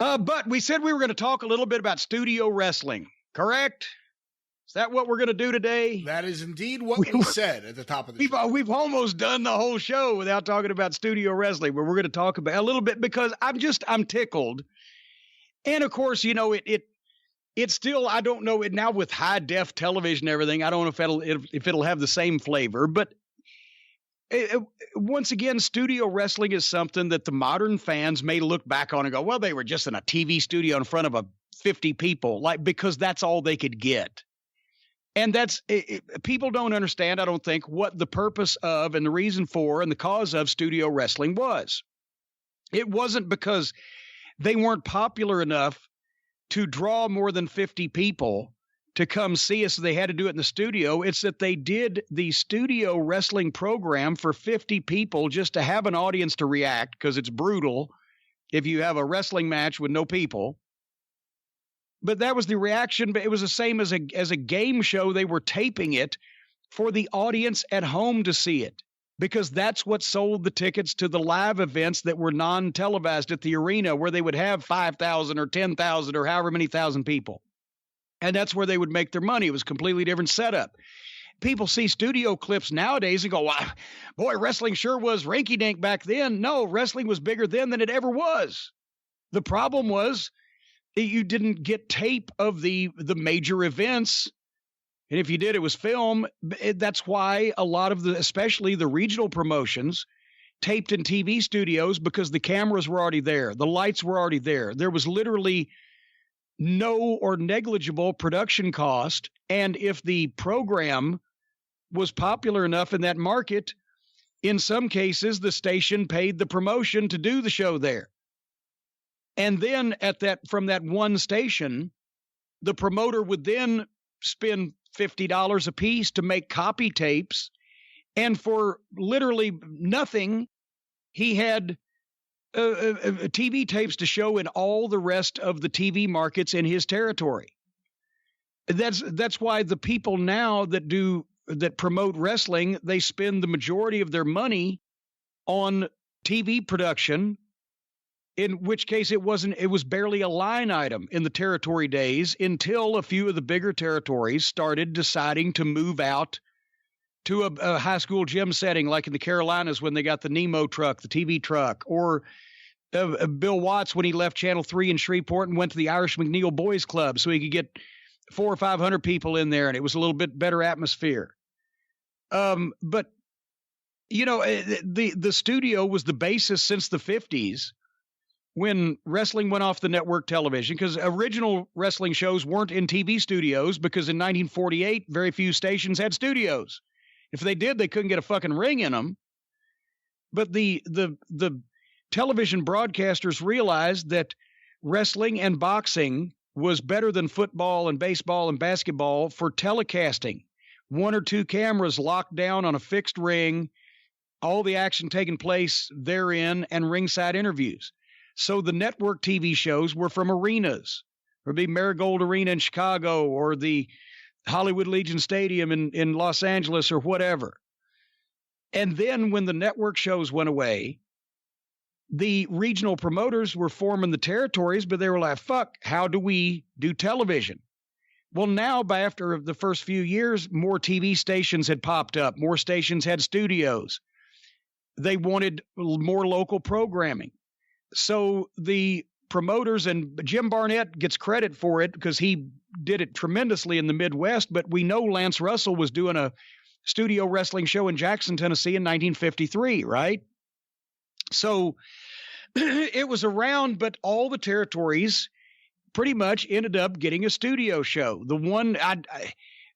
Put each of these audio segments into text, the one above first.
But we said we were going to talk a little bit about studio wrestling, correct? Is that what we're going to do today? That is indeed what we said at the top of the show. We've almost done the whole show without talking about studio wrestling, but we're going to talk about a little bit because I'm tickled. And of course, you know, it's still, I don't know it now with high def television and everything. I don't know if it'll have the same flavor, but once again, studio wrestling is something that the modern fans may look back on and go, well, they were just in a TV studio in front of 50 people, because that's all they could get. And people don't understand, I don't think, what the purpose of and the reason for and the cause of studio wrestling was. It wasn't because they weren't popular enough to draw more than 50 people to come see us. So they had to do it in the studio. It's that they did the studio wrestling program for 50 people just to have an audience to react, because it's brutal if you have a wrestling match with no people. But that was the reaction. But it was the same as a game show. They were taping it for the audience at home to see it, because that's what sold the tickets to the live events that were non-televised at the arena, where they would have 5,000 or 10,000 or however many thousand people. And that's where they would make their money. It was a completely different setup. People see studio clips nowadays and go, wow, boy, wrestling sure was rinky-dink back then. No, wrestling was bigger then than it ever was. The problem was that you didn't get tape of the major events. And if you did, it was film. That's why a lot of especially the regional promotions, taped in TV studios, because the cameras were already there. The lights were already there. There was literally no or negligible production cost. And if the program was popular enough in that market, in some cases, the station paid the promotion to do the show there. And then from that one station, the promoter would then spend $50 a piece to make copy tapes. And for literally nothing, he had TV tapes to show in all the rest of the TV markets in his territory. That's why the people now that promote wrestling, they spend the majority of their money on TV production, in which case it was barely a line item in the territory days, until a few of the bigger territories started deciding to move out to a high school gym setting, like in the Carolinas when they got the Nemo truck, the TV truck, or Bill Watts when he left Channel 3 in Shreveport and went to the Irish McNeil Boys Club so he could get 400 or 500 people in there, and it was a little bit better atmosphere. But, you know, the studio was the basis since the 50s when wrestling went off the network television, because original wrestling shows weren't in TV studios, because in 1948, very few stations had studios. If they did, they couldn't get a fucking ring in them. But the television broadcasters realized that wrestling and boxing was better than football and baseball and basketball for telecasting. 1 or 2 cameras locked down on a fixed ring, all the action taking place therein, and ringside interviews. So the network TV shows were from arenas. It would be Marigold Arena in Chicago, or the Hollywood Legion Stadium in Los Angeles, or whatever. And then when the network shows went away, the regional promoters were forming the territories, but they were like, fuck, how do we do television? Well, now, after the first few years, more TV stations had popped up. More stations had studios. They wanted more local programming. So the promoters, and Jim Barnett gets credit for it because he did it tremendously in the Midwest, but we know Lance Russell was doing a studio wrestling show in Jackson, Tennessee in 1953, right? So it was around, but all the territories pretty much ended up getting a studio show. The one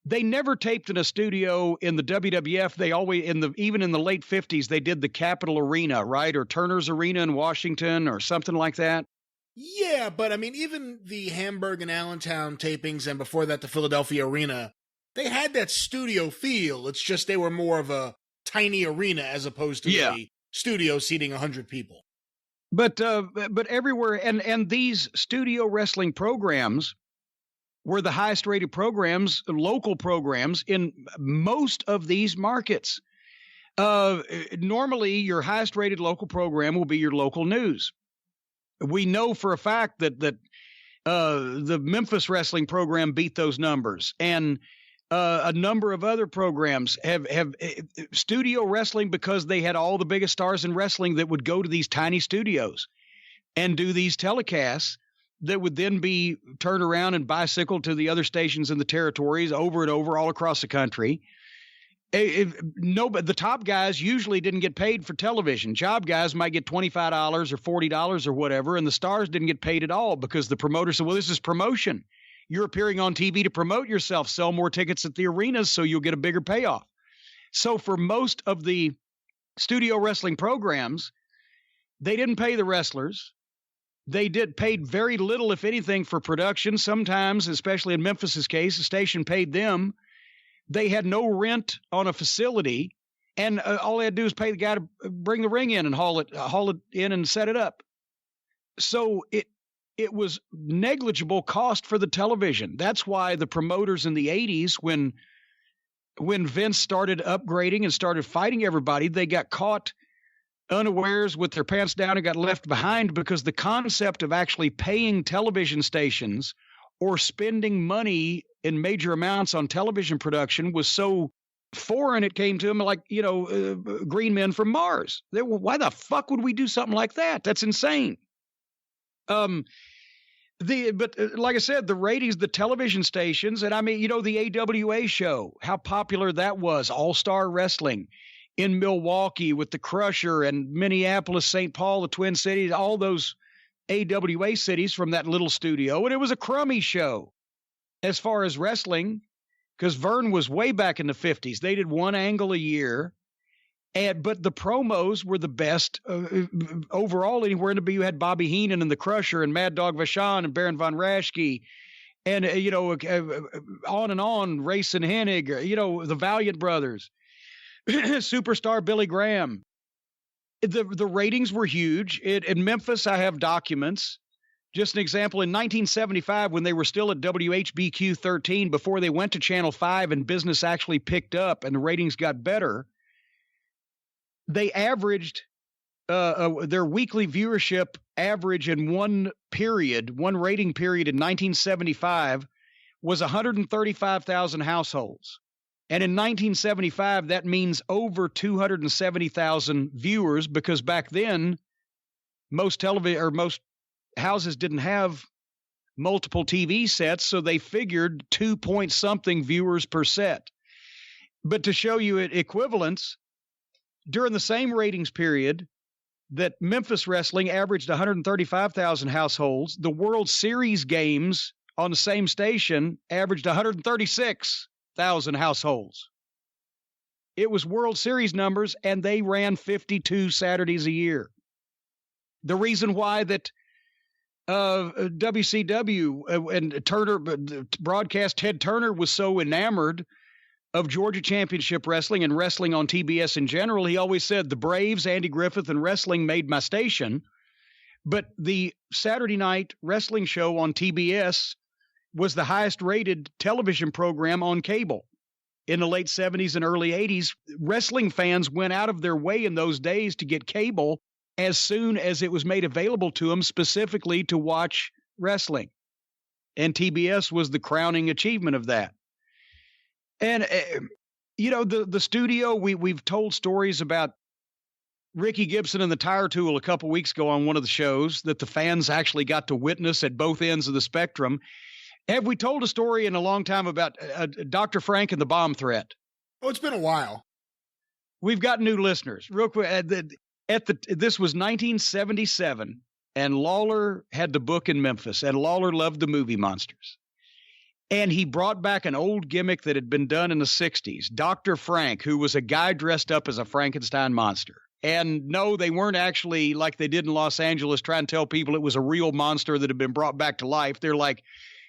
they never taped in a studio in the WWF. They always even in the late 50s, they did the Capitol Arena, right? Or Turner's Arena in Washington or something like that. Yeah, but I mean, even the Hamburg and Allentown tapings, and before that, the Philadelphia Arena, they had that studio feel. It's just they were more of a tiny arena as opposed to a studio seating 100 people. But everywhere, and these studio wrestling programs were the highest rated programs, local programs in most of these markets. Normally, your highest rated local program will be your local news. we know for a fact that the Memphis wrestling program beat those numbers, and a number of other programs have studio wrestling, because they had all the biggest stars in wrestling that would go to these tiny studios and do these telecasts that would then be turned around and bicycled to the other stations in the territories over and over all across the country. The top guys usually didn't get paid for television. Job guys might get $25 or $40 or whatever, and the stars didn't get paid at all, because the promoter said, well, this is promotion. You're appearing on TV to promote yourself, sell more tickets at the arenas so you'll get a bigger payoff. So for most of the studio wrestling programs, they didn't pay the wrestlers. They paid very little, if anything, for production. Sometimes, especially in Memphis's case, the station paid them. They had no rent on a facility, and all they had to do is pay the guy to bring the ring in and haul it in and set it up. So it was negligible cost for the television. That's why the promoters in the 80s, when Vince started upgrading and started fighting everybody, they got caught unawares with their pants down and got left behind, because the concept of actually paying television stations or spending money in major amounts on television production was so foreign. It came to them like, green men from Mars. Why the fuck would we do something like that? That's insane. But like I said, the ratings, the television stations, and I mean, the AWA show, how popular that was, All-Star Wrestling in Milwaukee with the Crusher, and Minneapolis, St. Paul, the Twin Cities, all those AWA cities from that little studio. And it was a crummy show as far as wrestling, because Vern was way back in the 50s. They did one angle a year. But the promos were the best overall anywhere in the You had Bobby Heenan and the Crusher and Mad Dog Vachon and Baron von Raschke and, on and on, Race and Hennig, the Valiant Brothers, Superstar Billy Graham. The ratings were huge. In Memphis, I have documents. Just an example, in 1975, when they were still at WHBQ 13, before they went to Channel 5 and business actually picked up and the ratings got better, they averaged their weekly viewership average in one rating period in 1975 was 135,000 households. And in 1975, that means over 270,000 viewers, because back then most houses didn't have multiple TV sets, so they figured 2-point-something viewers per set. But to show you equivalence, during the same ratings period that Memphis wrestling averaged 135,000 households, the World Series games on the same station averaged 136,000 households. It was World Series numbers, and they ran 52 Saturdays a year. The reason why that WCW and Turner broadcast Ted Turner was so enamored of Georgia Championship Wrestling and wrestling on TBS in general, he always said, the Braves, Andy Griffith, and wrestling made my station. But the Saturday night wrestling show on TBS was the highest rated television program on cable. In the late 70s and early 80s, wrestling fans went out of their way in those days to get cable as soon as it was made available to them, specifically to watch wrestling. And TBS was the crowning achievement of that. And, the studio, we've told stories about Ricky Gibson and the Tire Tool a couple weeks ago on one of the shows that the fans actually got to witness at both ends of the spectrum. Have we told a story in a long time about Dr. Frank and the bomb threat? Oh, it's been a while. We've got new listeners. Real quick, this was 1977, and Lawler had the book in Memphis, and Lawler loved the movie Monsters. And he brought back an old gimmick that had been done in the 60s, Dr. Frank, who was a guy dressed up as a Frankenstein monster. And no, they weren't actually like they did in Los Angeles trying to tell people it was a real monster that had been brought back to life. They're like,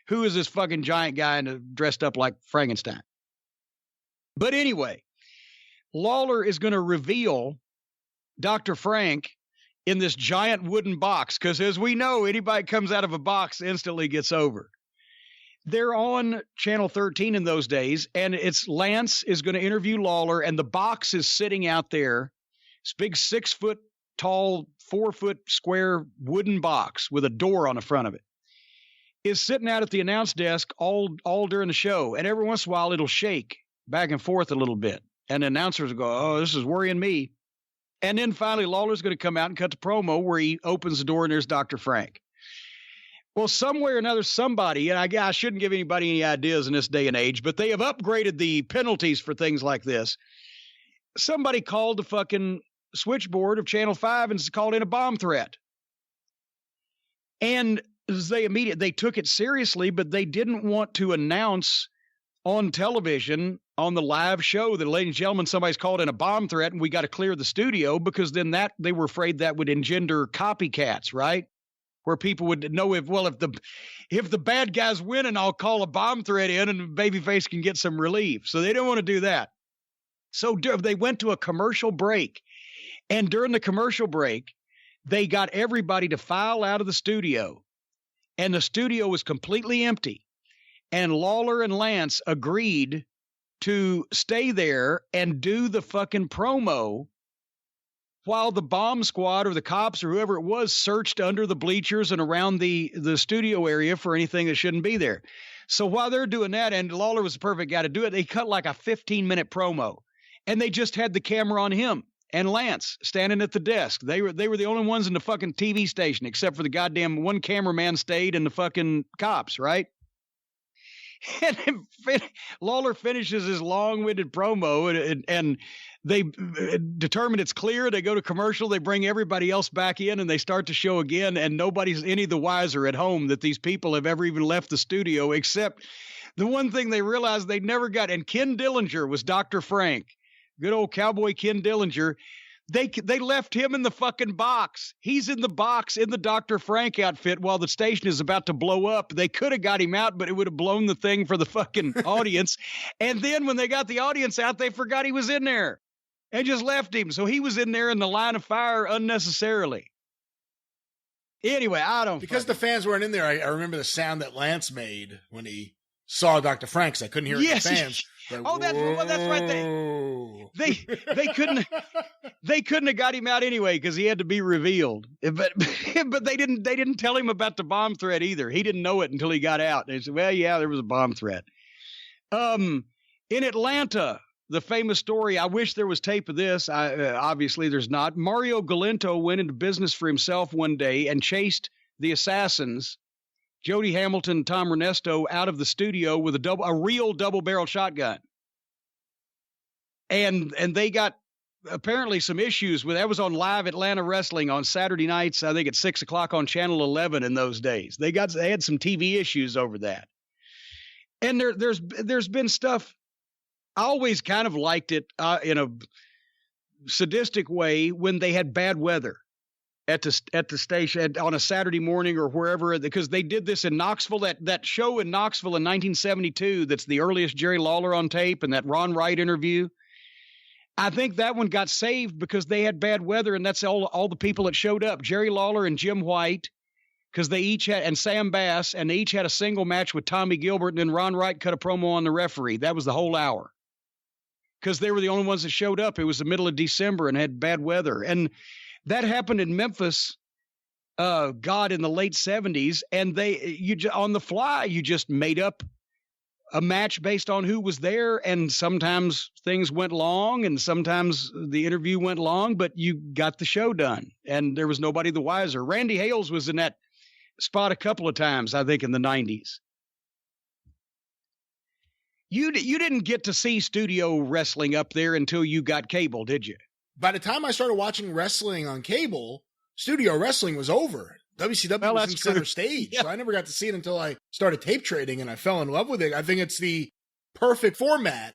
who is this fucking giant guy dressed up like Frankenstein? But anyway, Lawler is going to reveal Dr. Frank in this giant wooden box, because as we know, anybody comes out of a box instantly gets over. They're on Channel 13 in those days, and it's Lance is going to interview Lawler, and the box is sitting out there. This big 6-foot tall, 4-foot square wooden box with a door on the front of it, is sitting out at the announce desk all during the show. And every once in a while, it'll shake back and forth a little bit. And the announcers will go, oh, this is worrying me. And then finally, Lawler's going to come out and cut the promo where he opens the door and there's Dr. Frank. Well, somewhere or another, somebody, and I shouldn't give anybody any ideas in this day and age, but they have upgraded the penalties for things like this. Somebody called the fucking switchboard of Channel 5 and called in a bomb threat. And they took it seriously, but they didn't want to announce on television on the live show that, ladies and gentlemen, somebody's called in a bomb threat and we got to clear the studio, because then they were afraid that would engender copycats, right? Where people would know if the bad guys win, and I'll call a bomb threat in and babyface can get some relief. So they don't want to do that. So they went to a commercial break, and during the commercial break, they got everybody to file out of the studio, and the studio was completely empty. And Lawler and Lance agreed to stay there and do the fucking promo while the bomb squad or the cops or whoever it was searched under the bleachers and around the studio area for anything that shouldn't be there. So while they're doing that, and Lawler was the perfect guy to do it, they cut like a 15-minute promo, and they just had the camera on him and Lance standing at the desk. They were the only ones in the fucking TV station, except for the goddamn one cameraman stayed and the fucking cops, right? And Lawler finishes his long-winded promo, and they determine it's clear. They go to commercial. They bring everybody else back in, and they start the show again, and nobody's any the wiser at home that these people have ever even left the studio, except the one thing they realized they never got. And Ken Dillinger was Dr. Frank, good old cowboy Ken Dillinger. They left him in the fucking box. He's in the box in the Dr. Frank outfit while the station is about to blow up. They could have got him out, but it would have blown the thing for the fucking audience. And then when they got the audience out, they forgot he was in there and just left him. So he was in there in the line of fire unnecessarily. Anyway, because the fans weren't in there. I remember the sound that Lance made when he saw Dr. Frank, 'cause I couldn't hear it from the fans. Like, that's right. They couldn't have got him out anyway because he had to be revealed. But they didn't tell him about the bomb threat either. He didn't know it until he got out. They said, well, yeah, there was a bomb threat. In Atlanta, the famous story, I wish there was tape of this. Obviously there's not. Mario Galento went into business for himself one day and chased the assassins, Jody Hamilton, Tom Ernesto, out of the studio with a real double-barrel shotgun. And they got apparently some issues with that. Was on Live Atlanta Wrestling on Saturday nights, I think at 6 o'clock on Channel 11 in those days. They had some TV issues over that. And there's been stuff. I always kind of liked it in a sadistic way when they had bad weather at the station on a Saturday morning or wherever, because they did this in Knoxville, that show in Knoxville in 1972. That's the earliest Jerry Lawler on tape, and that Ron Wright interview. I think that one got saved because they had bad weather, and that's all the people that showed up. Jerry Lawler and Jim White, because they each had, and Sam Bass, and they each had a single match with Tommy Gilbert, and then Ron Wright cut a promo on the referee. That was the whole hour. Because they were the only ones that showed up. It was the middle of December and had bad weather. And that happened in Memphis, in the late 70s. And on the fly, you just made up a match based on who was there. And sometimes things went long and sometimes the interview went long, but you got the show done. And there was nobody the wiser. Randy Hales was in that spot a couple of times, I think, in the 90s. You didn't get to see studio wrestling up there until you got cable, did you? By the time I started watching wrestling on cable, studio wrestling was over. WCW was in center stage, yeah. So I never got to see it until I started tape trading, and I fell in love with it. I think it's the perfect format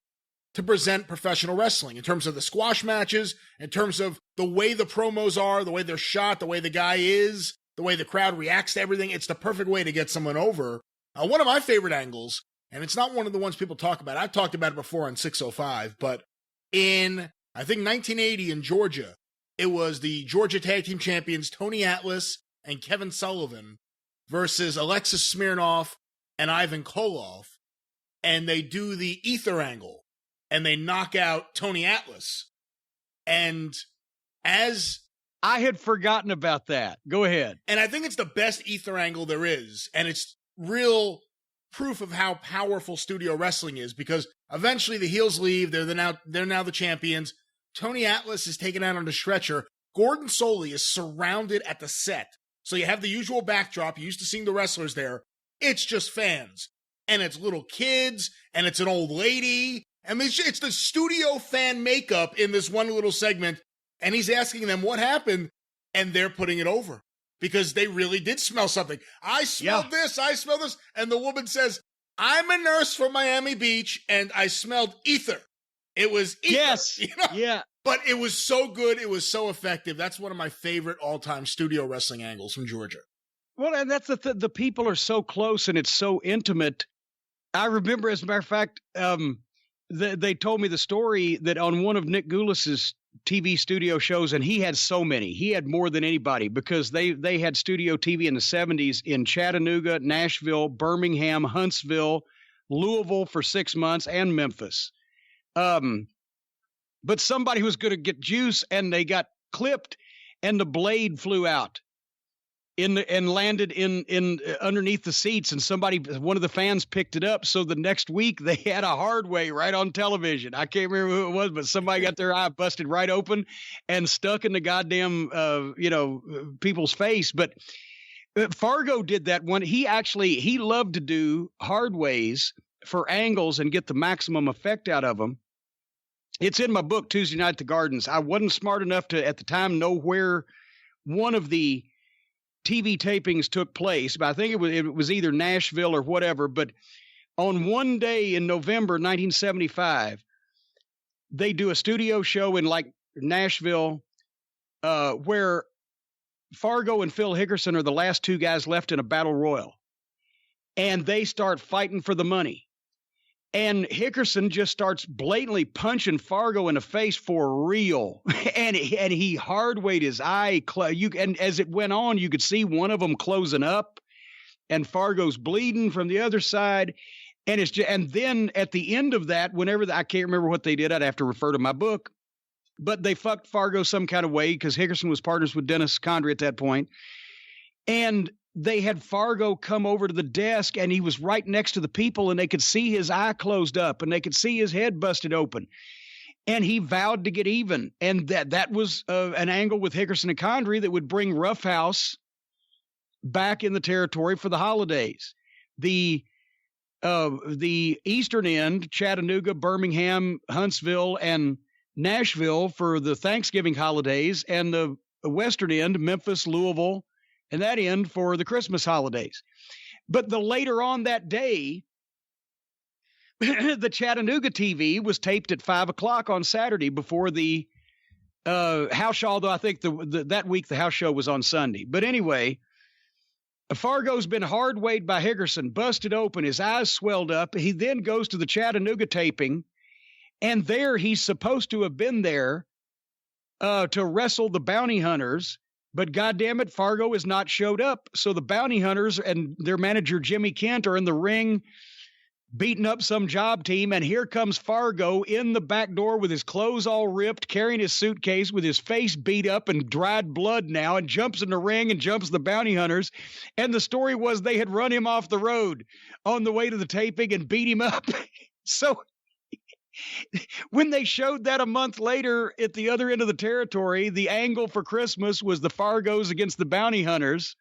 to present professional wrestling in terms of the squash matches, in terms of the way the promos are, the way they're shot, the way the guy is, the way the crowd reacts to everything. It's the perfect way to get someone over. One of my favorite angles, and it's not one of the ones people talk about. I've talked about it before on 605, but in, I think, 1980 in Georgia, it was the Georgia Tag Team Champions Tony Atlas and Kevin Sullivan versus Alexis Smirnoff and Ivan Koloff, and they do the ether angle, and they knock out Tony Atlas. And as I had forgotten about that. Go ahead. And I think it's the best ether angle there is. And it's real proof of how powerful studio wrestling is, because eventually the heels leave. They're now the champions. Tony Atlas is taken out on the stretcher. Gordon Soley is surrounded at the set. So you have the usual backdrop. You're used to seeing the wrestlers there. It's just fans. And it's little kids. And it's an old lady. I mean, it's the studio fan makeup in this one little segment. And he's asking them what happened. And they're putting it over. Because they really did smell something. I smelled this. I smelled this. And the woman says, I'm a nurse from Miami Beach. And I smelled ether. It was ether. Yes. You know? Yeah. But it was so good. It was so effective. That's one of my favorite all-time studio wrestling angles from Georgia. Well, and that's the people are so close and it's so intimate. I remember, as a matter of fact, they told me the story that on one of Nick Goulas's TV studio shows, and he had so many. He had more than anybody because they had studio TV in the 70s in Chattanooga, Nashville, Birmingham, Huntsville, Louisville for 6 months, and Memphis. But somebody was going to get juice, and they got clipped, and the blade flew out and landed in underneath the seats, and one of the fans picked it up. So the next week they had a hard way right on television. I can't remember who it was, but somebody got their eye busted right open and stuck in the goddamn people's face. But Fargo did that one. He loved to do hard ways for angles and get the maximum effect out of them. It's in my book, Tuesday Night at the Gardens. I wasn't smart enough to, at the time, know where one of the TV tapings took place, but I think it was either Nashville or whatever. But on one day in November 1975, they do a studio show in like Nashville, where Fargo and Phil Hickerson are the last two guys left in a battle royal, and they start fighting for the money. And Hickerson just starts blatantly punching Fargo in the face for real. And he hard-weighed his eye. And as it went on, you could see one of them closing up. And Fargo's bleeding from the other side. And then at the end of that, I can't remember what they did. I'd have to refer to my book. But they fucked Fargo some kind of way because Hickerson was partners with Dennis Condrey at that point. And they had Fargo come over to the desk, and he was right next to the people, and they could see his eye closed up, and they could see his head busted open. And he vowed to get even. And that was an angle with Hickerson and Condrey that would bring Roughhouse back in the territory for the holidays. The eastern end, Chattanooga, Birmingham, Huntsville, and Nashville for the Thanksgiving holidays, and the western end, Memphis, Louisville, and that end for the Christmas holidays. But the later on that day, the Chattanooga TV was taped at 5:00 on Saturday before the house show, although I think that week the house show was on Sunday. But anyway, Fargo's been hard weighed by Hickerson, busted open, his eyes swelled up. He then goes to the Chattanooga taping, and there he's supposed to have been there to wrestle the bounty hunters. But goddamn it, Fargo has not showed up. So the bounty hunters and their manager, Jimmy Kent, are in the ring beating up some job team. And here comes Fargo in the back door with his clothes all ripped, carrying his suitcase with his face beat up and dried blood now, and jumps in the ring and jumps the bounty hunters. And the story was they had run him off the road on the way to the taping and beat him up. So when they showed that a month later at the other end of the territory, the angle for Christmas was the Fargos against the bounty hunters.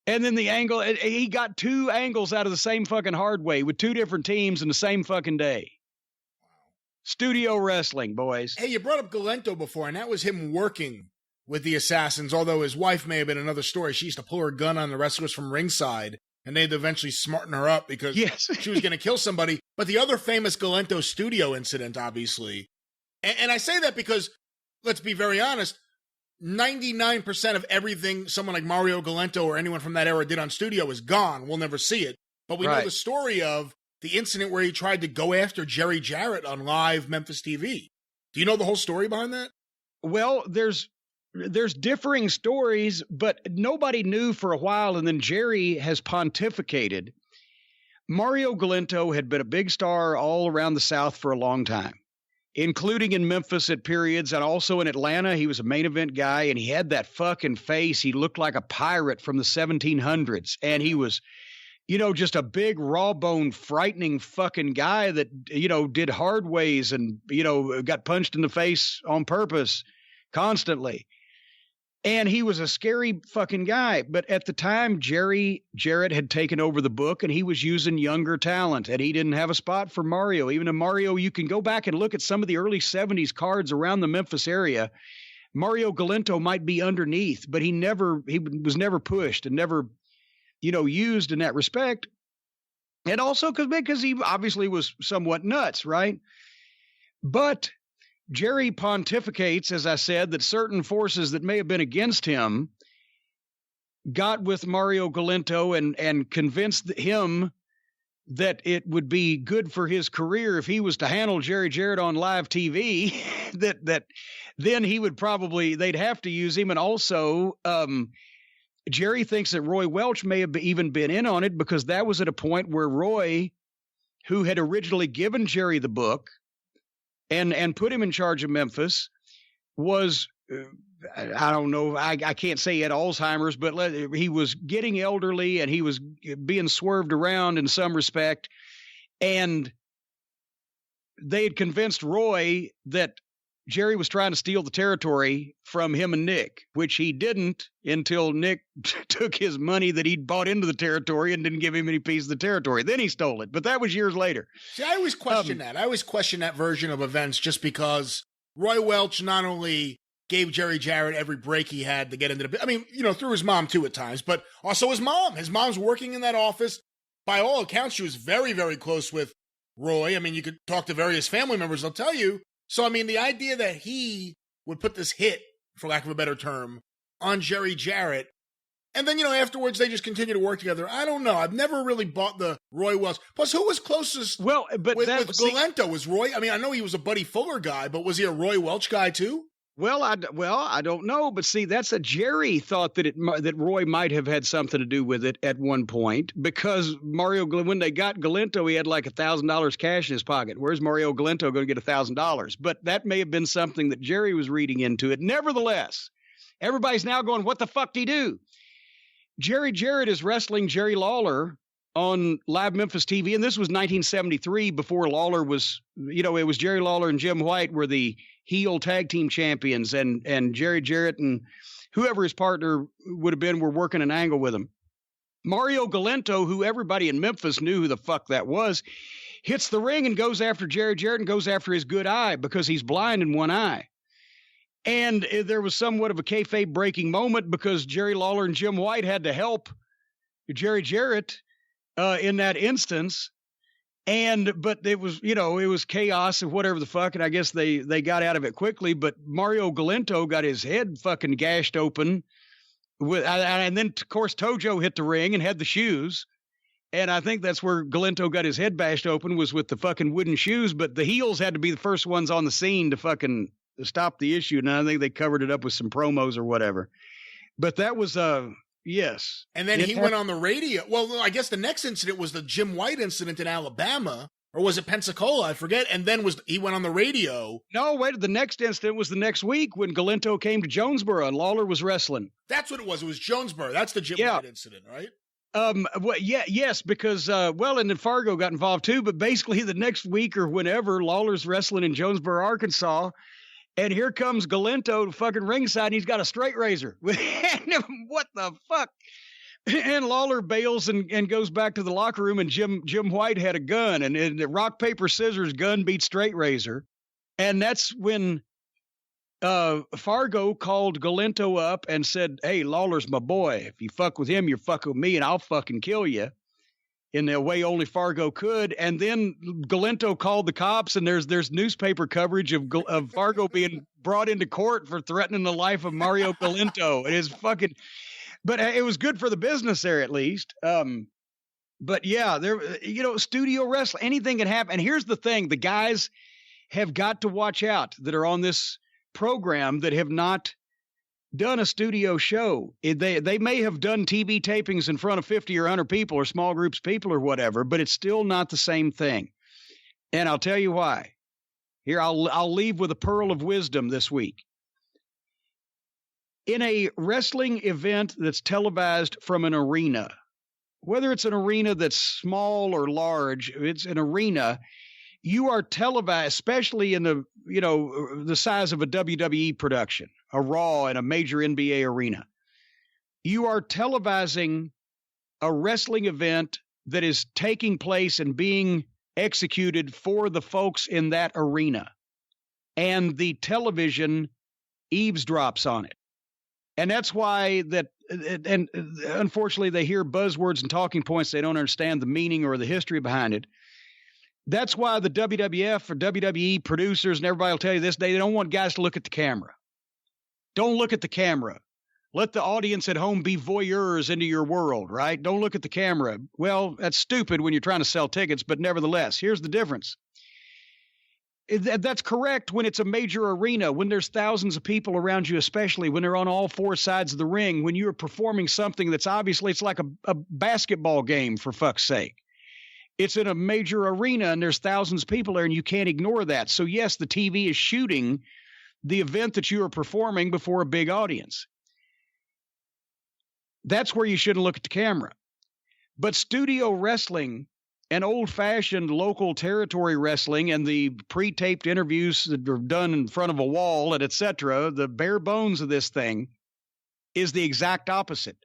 And then the angle, he got two angles out of the same fucking hard way with two different teams in the same fucking day. Wow. Studio wrestling, boys. Hey, you brought up Galento before, and that was him working with the Assassins, although his wife may have been another story. She used to pull her gun on the wrestlers from ringside, and they'd eventually smarten her up because she was going to kill somebody. But the other famous Galento studio incident, obviously, and I say that because, let's be very honest, 99% of everything someone like Mario Galento or anyone from that era did on studio is gone. We'll never see it. But we know the story of the incident where he tried to go after Jerry Jarrett on live Memphis TV. Do you know the whole story behind that? Well, there's differing stories, but nobody knew for a while, and then Jerry has pontificated. Mario Galento had been a big star all around the South for a long time. including in Memphis at periods and also in Atlanta. He was a main event guy, and he had that fucking face. He looked like a pirate from the 1700s, and he was, just a big, raw-boned, frightening fucking guy that, did hard ways and, got punched in the face on purpose constantly. And he was a scary fucking guy. But at the time, Jerry Jarrett had taken over the book, and he was using younger talent, and he didn't have a spot for Mario. Even in Mario, you can go back and look at some of the early 70s cards around the Memphis area. Mario Galento might be underneath, but he was never pushed and never, used in that respect. And also because he obviously was somewhat nuts, right? But Jerry pontificates, as I said, that certain forces that may have been against him got with Mario Galento and convinced him that it would be good for his career if he was to handle Jerry Jarrett on live TV, that then they'd have to use him. And also, Jerry thinks that Roy Welch may have even been in on it, because that was at a point where Roy, who had originally given Jerry the book, and put him in charge of Memphis, was, I don't know, I can't say he had Alzheimer's, but he was getting elderly and he was being swerved around in some respect. And they had convinced Roy that Jerry was trying to steal the territory from him and Nick, which he didn't until Nick took his money that he'd bought into the territory and didn't give him any piece of the territory. Then he stole it, but that was years later. See, I always question that. I always question that version of events, just because Roy Welch not only gave Jerry Jarrett every break he had to get into through his mom too at times, but also his mom. His mom's working in that office. By all accounts, she was very, very close with Roy. I mean, you could talk to various family members, they'll tell you. So, the idea that he would put this hit, for lack of a better term, on Jerry Jarrett, and then, afterwards they just continue to work together. I don't know. I've never really bought the Roy Welch. Plus, who was closest with Galento? Was Roy? I know he was a Buddy Fuller guy, but was he a Roy Welch guy too? Well, I don't know, but see, that's Jerry thought that Roy might have had something to do with it at one point, because when they got Galento, he had like $1,000 cash in his pocket. Where's Mario Galento going to get $1,000? But that may have been something that Jerry was reading into it. Nevertheless, everybody's now going, what the fuck did he do? Jerry Jarrett is wrestling Jerry Lawler on live Memphis TV, and this was 1973, before Lawler was, it was Jerry Lawler and Jim White were the heel tag team champions, and Jerry Jarrett and whoever his partner would have been were working an angle with him. Mario Galento, who everybody in Memphis knew who the fuck that was, hits the ring and goes after Jerry Jarrett and goes after his good eye, because he's blind in one eye. And there was somewhat of a kayfabe breaking moment, because Jerry Lawler and Jim White had to help Jerry Jarrett in that instance. But it was chaos and whatever the fuck. And I guess they got out of it quickly, but Mario Galento got his head fucking gashed open and then of course Tojo hit the ring and had the shoes. And I think that's where Galento got his head bashed open, was with the fucking wooden shoes, but the heels had to be the first ones on the scene to fucking stop the issue. And I think they covered it up with some promos or whatever, but that was, yes. And then he went on the radio. Well, I guess the next incident was the Jim White incident in Alabama, or was it Pensacola? I forget. And then he went on the radio. No, wait, the next incident was the next week when Galento came to Jonesboro and Lawler was wrestling. That's what it was. It was Jonesboro. That's the Jim White incident, right? Well, yes, because, and then Fargo got involved too, but basically the next week or whenever, Lawler's wrestling in Jonesboro, Arkansas. And here comes Galento to fucking ringside, and he's got a straight razor. What the fuck? And Lawler bails and goes back to the locker room, and Jim White had a gun, and rock, paper, scissors, gun beat straight razor. And that's when Fargo called Galento up and said, hey, Lawler's my boy. If you fuck with him, you're fucking with me, and I'll fucking kill you. In the way only Fargo could. And then Galento called the cops, and there's newspaper coverage of Fargo being brought into court for threatening the life of Mario Galento. It is fucking, but it was good for the business there at least. But yeah, studio wrestling, anything can happen. And here's the thing, the guys have got to watch out that are on this program that have not done a studio show. They may have done TV tapings in front of 50 or 100 people or small groups of people or whatever, but it's still not the same thing. And I'll tell you why. Here, I'll leave with a pearl of wisdom this week. In a wrestling event that's televised from an arena, whether it's an arena that's small or large, it's an arena, you are televised, especially in the size of a WWE production, a Raw and a major NBA arena. You are televising a wrestling event that is taking place and being executed for the folks in that arena. And the television eavesdrops on it. And that's why and unfortunately they hear buzzwords and talking points. They don't understand the meaning or the history behind it. That's why the WWF or WWE producers and everybody will tell you this, they don't want guys to look at the camera. Don't look at the camera. Let the audience at home be voyeurs into your world, right? Don't look at the camera. Well, that's stupid when you're trying to sell tickets, but nevertheless, here's the difference. That's correct when it's a major arena, when there's thousands of people around you, especially when they're on all four sides of the ring, when you're performing something that's obviously, it's like a basketball game, for fuck's sake. It's in a major arena and there's thousands of people there and you can't ignore that. So yes, the TV is shooting the event that you are performing before a big audience. That's where you shouldn't look at the camera. But studio wrestling and old-fashioned local territory wrestling and the pre-taped interviews that are done in front of a wall and et cetera, the bare bones of this thing is the exact opposite.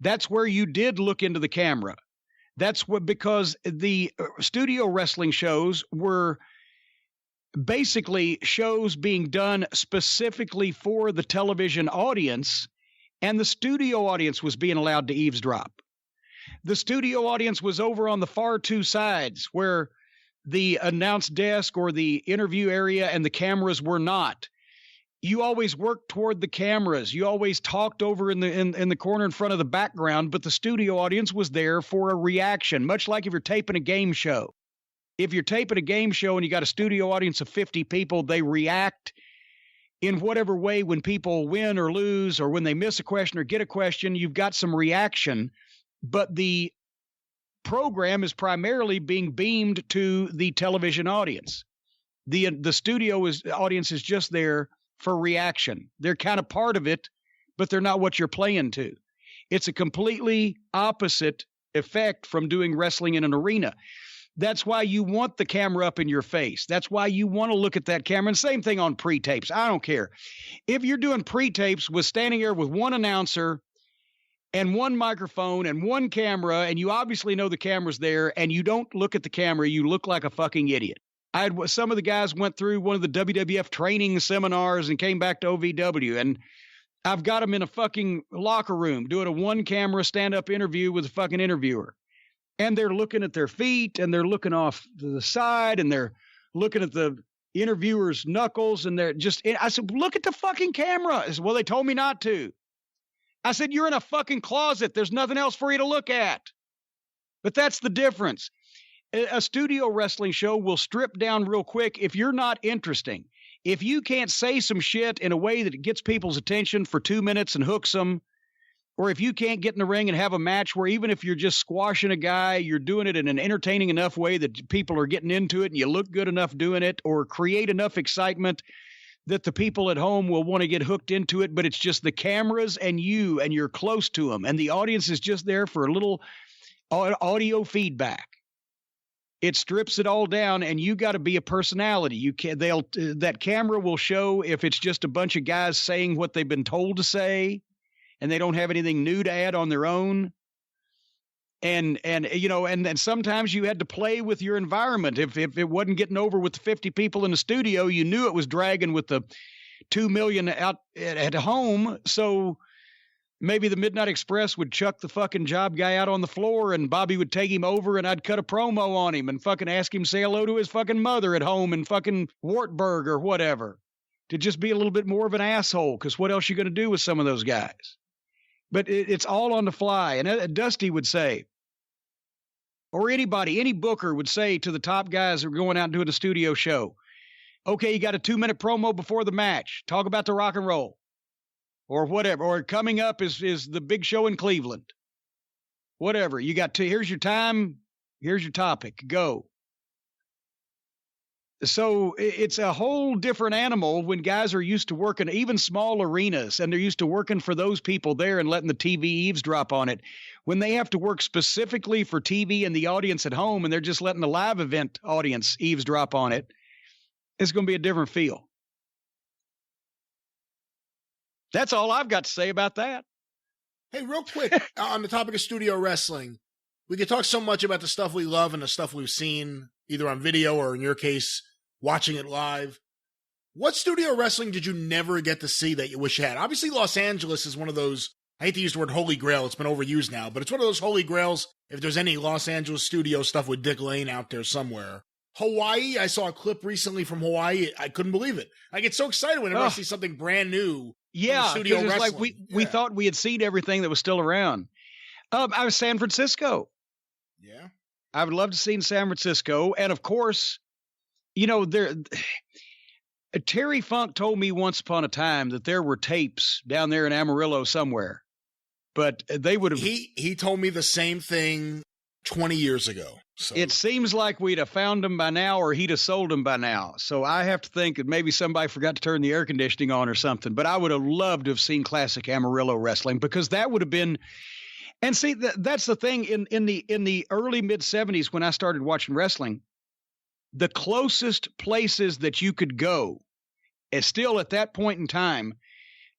That's where you did look into the camera. That's what, because the studio wrestling shows were basically shows being done specifically for the television audience, and the studio audience was being allowed to eavesdrop. The studio audience was over on the far two sides where the announce desk or the interview area and the cameras were not. You always worked toward the cameras. You always talked over in the corner in front of the background, but the studio audience was there for a reaction, much like if you're taping a game show. If you're taping a game show and you got a studio audience of 50 people, they react in whatever way when people win or lose or when they miss a question or get a question. You've got some reaction. But the program is primarily being beamed to the television audience. The studio audience is just there for reaction. They're kind of part of it, but they're not what you're playing to. It's a completely opposite effect from doing wrestling in an arena. That's why you want the camera up in your face. That's why you want to look at that camera. And same thing on pre-tapes. I don't care. If you're doing pre-tapes with standing there with one announcer and one microphone and one camera, and you obviously know the camera's there, and you don't look at the camera, you look like a fucking idiot. Some of the guys went through one of the WWF training seminars and came back to OVW, and I've got them in a fucking locker room doing a one-camera stand-up interview with a fucking interviewer. And they're looking at their feet, and they're looking off to the side, and they're looking at the interviewer's knuckles, and they're just, I said, look at the fucking camera. I said, well, they told me not to. I said, you're in a fucking closet. There's nothing else for you to look at. But that's the difference. A studio wrestling show will strip down real quick if you're not interesting. If you can't say some shit in a way that gets people's attention for 2 minutes and hooks them, or if you can't get in the ring and have a match where even if you're just squashing a guy, you're doing it in an entertaining enough way that people are getting into it and you look good enough doing it, or create enough excitement that the people at home will want to get hooked into it, but it's just the cameras and you, and you're close to them, and the audience is just there for a little audio feedback. It strips it all down, and you got to be a personality. That camera will show if it's just a bunch of guys saying what they've been told to say, and they don't have anything new to add on their own. And sometimes you had to play with your environment. If it wasn't getting over with the 50 people in the studio, you knew it was dragging with the 2 million out at home. So maybe the Midnight Express would chuck the fucking job guy out on the floor, and Bobby would take him over, and I'd cut a promo on him and fucking ask him to say hello to his fucking mother at home in fucking Wartburg or whatever, to just be a little bit more of an asshole, because what else you going to do with some of those guys? But it's all on the fly. And Dusty would say, or anybody, any booker would say to the top guys that are going out and doing a studio show, okay, you got a 2-minute promo before the match. Talk about the rock and roll or whatever. Or coming up is the big show in Cleveland. Whatever. You got here's your time. Here's your topic. Go. So it's a whole different animal when guys are used to working even small arenas and they're used to working for those people there and letting the TV eavesdrop on it. When they have to work specifically for TV and the audience at home and they're just letting the live event audience eavesdrop on it, it's going to be a different feel. That's all I've got to say about that. Hey, real quick, on the topic of studio wrestling, we could talk so much about the stuff we love and the stuff we've seen, either on video or in your case, watching it live. What studio wrestling did you never get to see that you wish you had? Obviously, Los Angeles is one of those, I hate to use the word holy grail, it's been overused now, but it's one of those holy grails if there's any Los Angeles studio stuff with Dick Lane out there somewhere. Hawaii, I saw a clip recently from Hawaii. I couldn't believe it. I get so excited whenever I see something brand new. Yeah, studio it's wrestling. like we thought we had seen everything that was still around. I was San Francisco. Yeah. I would love to see in San Francisco. And of course, you know, Terry Funk told me once upon a time that there were tapes down there in Amarillo somewhere, but they would have. He told me the same thing 20 years ago. So. It seems like we'd have found them by now or he'd have sold them by now. So I have to think that maybe somebody forgot to turn the air conditioning on or something, but I would have loved to have seen classic Amarillo wrestling because that would have been. And see, that's the thing in the early mid 70s when I started watching wrestling, the closest places that you could go is still at that point in time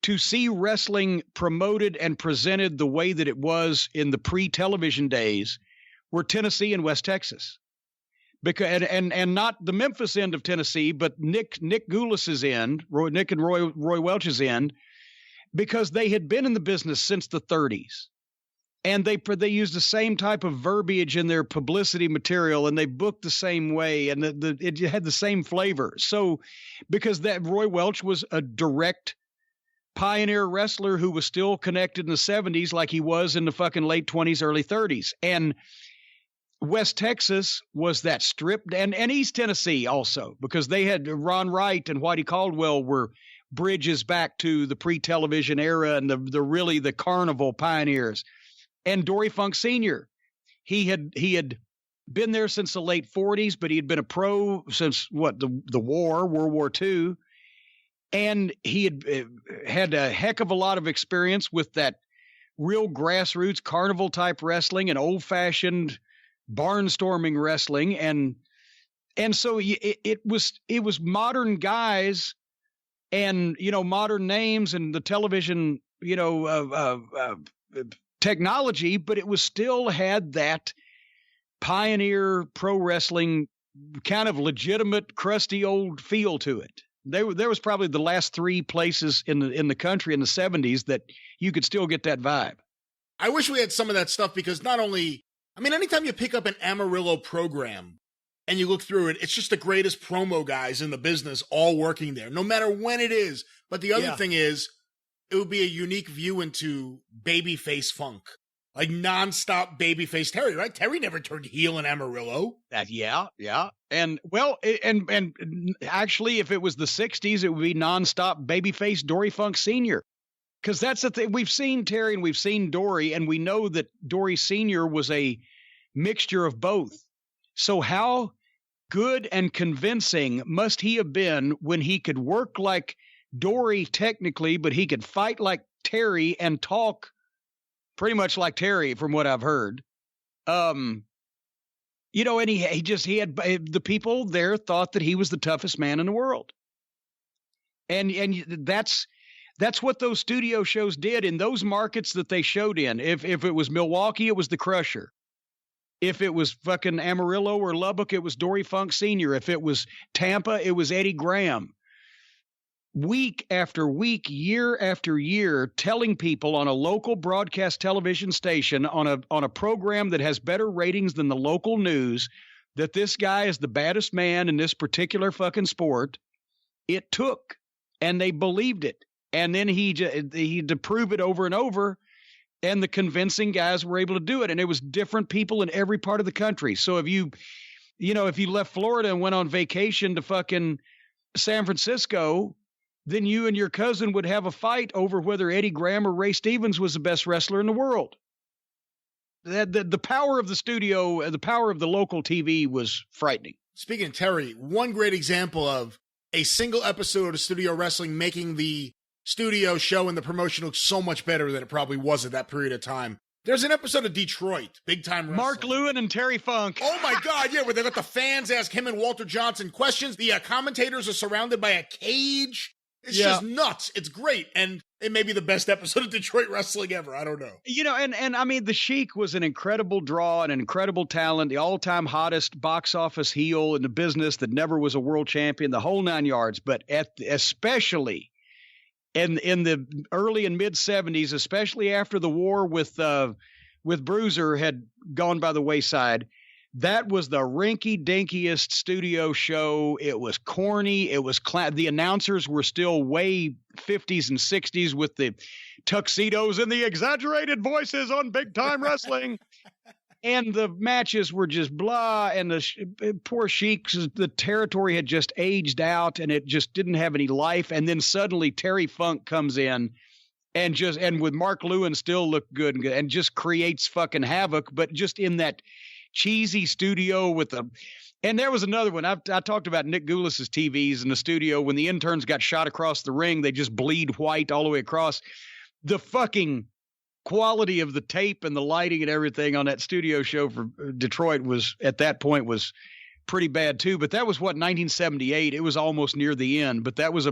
to see wrestling promoted and presented the way that it was in the pre-television days were Tennessee and West Texas. Because and not the Memphis end of Tennessee, but Nick Goulas's end, Nick and Roy Welch's end, because they had been in the business since the 30s. And they used the same type of verbiage in their publicity material, and they booked the same way, and it had the same flavor. So, because that Roy Welch was a direct pioneer wrestler who was still connected in the 70s, like he was in the fucking late 20s, early 30s, and West Texas was that strip, and East Tennessee also, because they had Ron Wright and Whitey Caldwell were bridges back to the pre-television era and the carnival pioneers. And Dory Funk Sr., he had been there since the late 40s, but he had been a pro since the war, World War II. And he had a heck of a lot of experience with that real grassroots carnival type wrestling and old fashioned barnstorming wrestling. And so it was modern guys and, modern names and the television, technology, but it was still had that pioneer pro wrestling kind of legitimate, crusty old feel to it. There was probably the last three places in the country in the 70s that you could still get that vibe. I wish we had some of that stuff because anytime you pick up an Amarillo program and you look through it, it's just the greatest promo guys in the business all working there, no matter when it is. But the other thing is, it would be a unique view into babyface Funk, like nonstop babyface Terry, right? Terry never turned heel in Amarillo. Yeah. And and actually, if it was the 60s, it would be nonstop babyface Dory Funk Sr. Because that's the thing. We've seen Terry and we've seen Dory, and we know that Dory Sr. was a mixture of both. So how good and convincing must he have been when he could work like Dory technically, but he could fight like Terry and talk pretty much like Terry from what I've heard. And he had the people there thought that he was the toughest man in the world. And that's what those studio shows did in those markets that they showed in. If it was Milwaukee, it was the Crusher. If it was fucking Amarillo or Lubbock, it was Dory Funk Sr. If it was Tampa, it was Eddie Graham. Week after week, year after year, telling people on a local broadcast television station on a program that has better ratings than the local news that this guy is the baddest man in this particular fucking sport. It took, and they believed it. And then he had to prove it over and over, and the convincing guys were able to do it. And it was different people in every part of the country. So if you left Florida and went on vacation to fucking San Francisco, then you and your cousin would have a fight over whether Eddie Graham or Ray Stevens was the best wrestler in the world. The power of the studio, the power of the local TV was frightening. Speaking of Terry, one great example of a single episode of studio wrestling making the studio show and the promotion look so much better than it probably was at that period of time. There's an episode of Detroit, Big Time Wrestling. Mark Lewin and Terry Funk. Oh my God, yeah, where they let the fans ask him and Walter Johnson questions. The commentators are surrounded by a cage. It's just nuts. It's great. And it may be the best episode of Detroit wrestling ever. I don't know. You know, and I mean, the Sheik was an incredible draw, an incredible talent, the all-time hottest box office heel in the business that never was a world champion, the whole 9 yards. But especially in the early and mid 70s, especially after the war with Bruiser had gone by the wayside, that was the rinky-dinkiest studio show. It was corny. It was the announcers were still way 50s and 60s with the tuxedos and the exaggerated voices on Big Time Wrestling. And the matches were just blah. And the poor Sheiks, the territory had just aged out and it just didn't have any life. And then suddenly Terry Funk comes in and with Mark Lewin still looked good and just creates fucking havoc, but just in that cheesy studio and there was another one. I talked about Nick Goulas's TVs in the studio. When the interns got shot across the ring, they just bleed white all the way across. The fucking quality of the tape and the lighting and everything on that studio show for Detroit was at that point was pretty bad too. But that was 1978. It was almost near the end, but that was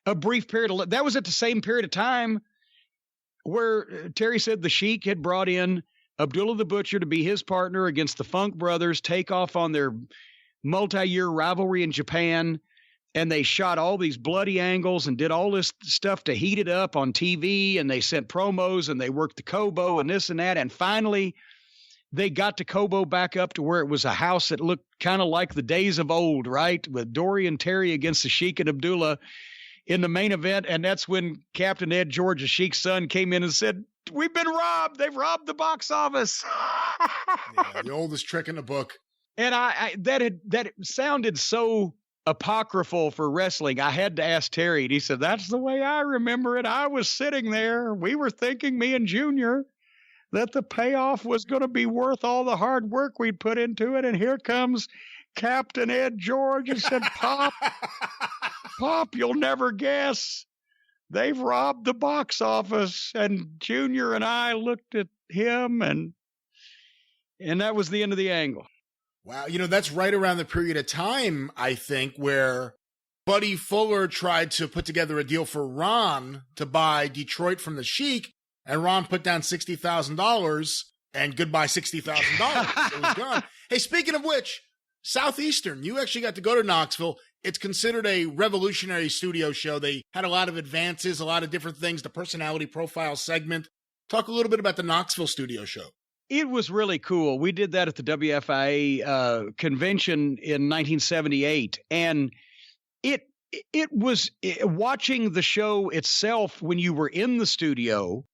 a brief period. That was at the same period of time where Terry said the Sheik had brought in Abdullah the Butcher to be his partner against the Funk brothers, take off on their multi-year rivalry in Japan. And they shot all these bloody angles and did all this stuff to heat it up on TV. And they sent promos and they worked the Kobo and this and that. And finally, they got the Kobo back up to where it was a house that looked kind of like the days of old, right? With Dory and Terry against the Sheik and Abdullah in the main event. And that's when Captain Ed George, the Sheik's son, came in and said, "We've been robbed. They've robbed the box office." Yeah, the oldest trick in the book. And that sounded so apocryphal for wrestling. I had to ask Terry, and he said, "That's the way I remember it. I was sitting there. We were thinking, me and Junior, that the payoff was going to be worth all the hard work we'd put into it. And here comes Captain Ed George and said, Pop, you'll never guess. They've robbed the box office." And Junior and I looked at him, and that was the end of the angle. Wow. That's right around the period of time, I think, where Buddy Fuller tried to put together a deal for Ron to buy Detroit from the Sheik, and Ron put down $60,000, and goodbye $60,000. It was gone. Hey, speaking of which, Southeastern, you actually got to go to Knoxville. It's considered a revolutionary studio show. They had a lot of advances, a lot of different things, the personality profile segment. Talk a little bit about the Knoxville studio show. It was really cool. We did that at the WFIA convention in 1978. And it was watching the show itself when you were in the studio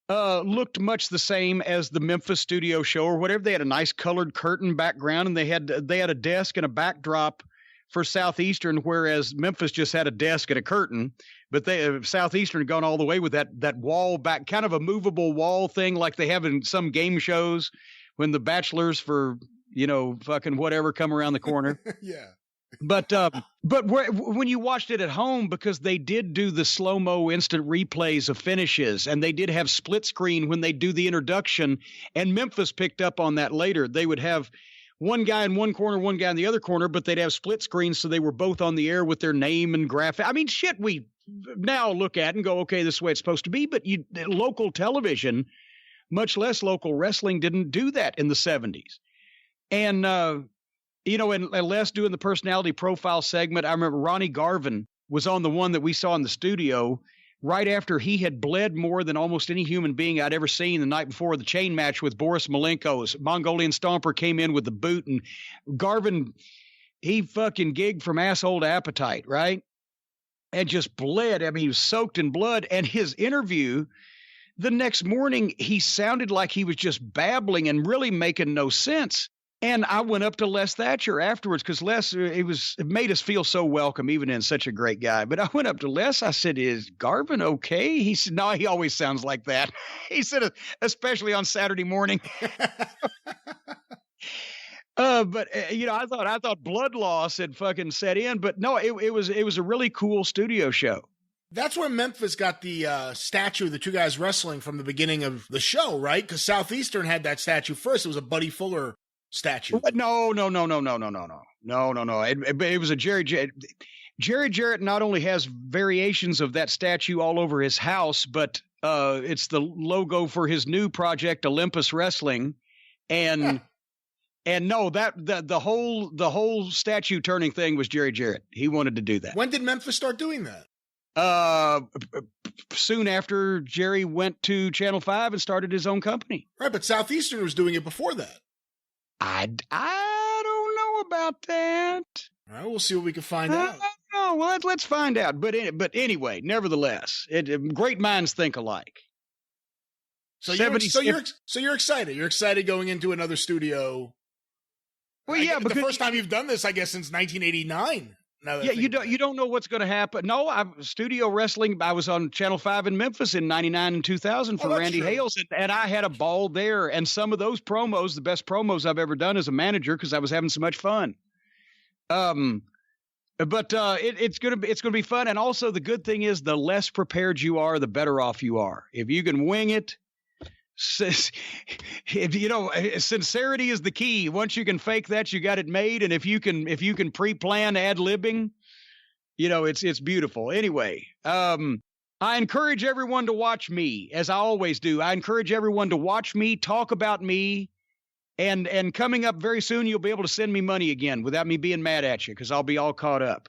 looked much the same as the Memphis studio show or whatever. They had a nice colored curtain background, and they had a desk and a backdrop for Southeastern, whereas Memphis just had a desk and a curtain. But Southeastern had gone all the way with that wall back, kind of a movable wall thing like they have in some game shows when the bachelors for, fucking whatever come around the corner. Yeah. But when you watched it at home, because they did do the slow-mo instant replays of finishes, and they did have split screen when they do the introduction, and Memphis picked up on that later. They would have one guy in one corner, one guy in the other corner, but they'd have split screens so they were both on the air with their name and graphic. I mean, shit we now look at and go, okay, this is the way it's supposed to be. But local television, much less local wrestling, didn't do that in the 70s. And, and Les doing the personality profile segment, I remember Ronnie Garvin was on the one that we saw in the studio right after he had bled more than almost any human being I'd ever seen the night before the chain match with Boris Malenko's Mongolian Stomper came in with the boot, and Garvin, he fucking gigged from asshole to appetite, right? And just bled. I mean, he was soaked in blood. And his interview the next morning, he sounded like he was just babbling and really making no sense. And I went up to Les Thatcher afterwards because Les, it made us feel so welcome, even in such a great guy. But I went up to Les. I said, "Is Garvin okay?" He said, "No, he always sounds like that." He said, especially on Saturday morning. But I thought blood loss had fucking set in, but no, it was a really cool studio show. That's where Memphis got the statue of the two guys wrestling from the beginning of the show, right? Because Southeastern had that statue first. It was a Buddy Fuller statue. No. It was a Jerry Jarrett. Jerry Jarrett not only has variations of that statue all over his house, but it's the logo for his new project, Olympus Wrestling, and no, that the whole statue turning thing was Jerry Jarrett. He wanted to do that. When did Memphis start doing that? Soon after Jerry went to Channel 5 and started his own company. Right, but Southeastern was doing it before that. I don't know about that. All right, we'll see what we can find out. No, well, let's find out. But anyway, nevertheless, great minds think alike. So you're excited. You're excited going into another studio. Well, yeah, because the first time you've done this, I guess, since 1989. Yeah, you don't know what's going to happen. No, studio wrestling. I was on Channel 5 in Memphis in '99 and 2000 for Randy Hales, and I had a ball there. And some of those promos, the best promos I've ever done as a manager, because I was having so much fun. But it's gonna be fun. And also the good thing is, the less prepared you are, the better off you are. If you can wing it. Sincerity is the key. Once you can fake that, you got it made. And if you can pre-plan ad-libbing, it's beautiful. Anyway, I encourage everyone to watch me, as I always do. I encourage everyone to watch me, talk about me, and coming up very soon, you'll be able to send me money again without me being mad at you, because I'll be all caught up.